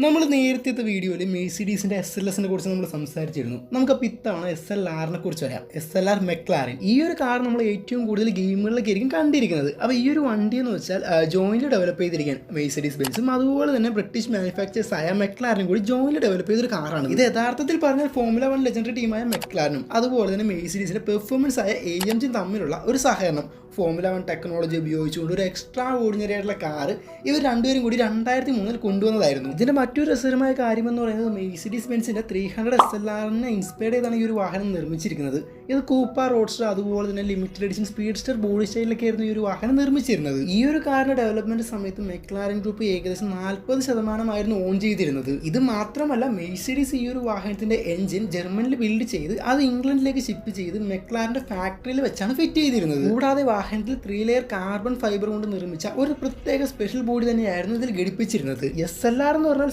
നമ്മൾ നേരത്തെ വീഡിയോയിൽ മെഴ്സിഡീസിന്റെ SLSനെ കുറിച്ച് നമ്മൾ സംസാരിച്ചിരുന്നു. നമുക്കപ്പോൾ ഇത്തവണ SLRനെ കുറിച്ച് പറയാം. SLR McLaren. ഈ ഒരു കാർ നമ്മൾ ഏറ്റവും കൂടുതൽ ഗെയിമുകളിലൊക്കെ ആയിരിക്കും കണ്ടിരിക്കുന്നത്. അപ്പോൾ ഈ ഒരു വണ്ടി എന്ന് വെച്ചാൽ ജോയിന്റ് ഡെവലപ്പ് ചെയ്തിരിക്കുകയാണ് മെഴ്സിഡീസ് ബെൻസും അതുപോലെ തന്നെ ബ്രിട്ടീഷ് മാനുഫാക്ചേഴ്സ് ആയ മെക്ലാരനും കൂടി ജോയിന്റ് ഡെവലപ്പ് ചെയ്തൊരു കാറാണ്. ഇത് യഥാർത്ഥത്തിൽ പറഞ്ഞാൽ ഫോർമുല 1 ലെജൻഡറി ടീമായ മെക്ലാരനും അതുപോലെ തന്നെ മെഴ്സിഡീസിന്റെ പെർഫോമൻസ് ആയ AMG തമ്മിലുള്ള ഒരു സഹകരണം. ഫോർമുല 1 ടെക്നോളജി ഉപയോഗിച്ചുകൊണ്ട് ഒരു എക്സ്ട്രാ ഓർഡിനറി ആയിട്ടുള്ള കാർ ഇവർ രണ്ടുപേരും കൂടി 2003 കൊണ്ടുവന്നതായിരുന്നു. ഇതിന്റെ മറ്റൊരു രസകരമായ കാര്യമെന്ന് പറയുന്നത് മെഴ്സിഡീസ് ബെൻസിന്റെ 300 SLRനെ ഇൻസ്പയർ ചെയ്താണ് ഈ ഒരു വാഹനം നിർമ്മിച്ചിരിക്കുന്നത്. ഇത് കൂപ്പ റോഡ്സ്റ്റർ അതുപോലെ തന്നെ ലിമിറ്റഡ് എഡിഷൻ സ്പീഡ്സ്റ്റർ ബോഡി സ്റ്റൈലിലൊക്കെ ആയിരുന്നു ഈ ഒരു വാഹനം നിർമ്മിച്ചിരുന്നത്. ഈ ഒരു കാറിന്റെ ഡെവലപ്മെന്റ് സമയത്ത് മെക്ലാരൻ ഗ്രൂപ്പ് ഏകദേശം 40% ഓൺ ചെയ്തിരുന്നത്. ഇത് മാത്രമല്ല മെഴ്സിഡീസ് ഈ ഒരു വാഹനത്തിന്റെ എഞ്ചിൻ ജർമ്മനിൽ ബിൽഡ് ചെയ്ത് അത് ഇംഗ്ലണ്ടിലേക്ക് ഷിപ്പ് ചെയ്ത് മെക്ലാരന്റെ ഫാക്ടറിയിൽ വെച്ചാണ് ഫിറ്റ് ചെയ്തിരുന്നത്. കൂടാതെ വാഹനത്തിൽ 3 ലെയർ കാർബൺ ഫൈബർ കൊണ്ട് നിർമ്മിച്ച ഒരു പ്രത്യേക സ്പെഷ്യൽ ബോഡി തന്നെയായിരുന്നു ഇതിൽ ഘടിപ്പിച്ചിരുന്നത്. SLR എന്ന് പറഞ്ഞാൽ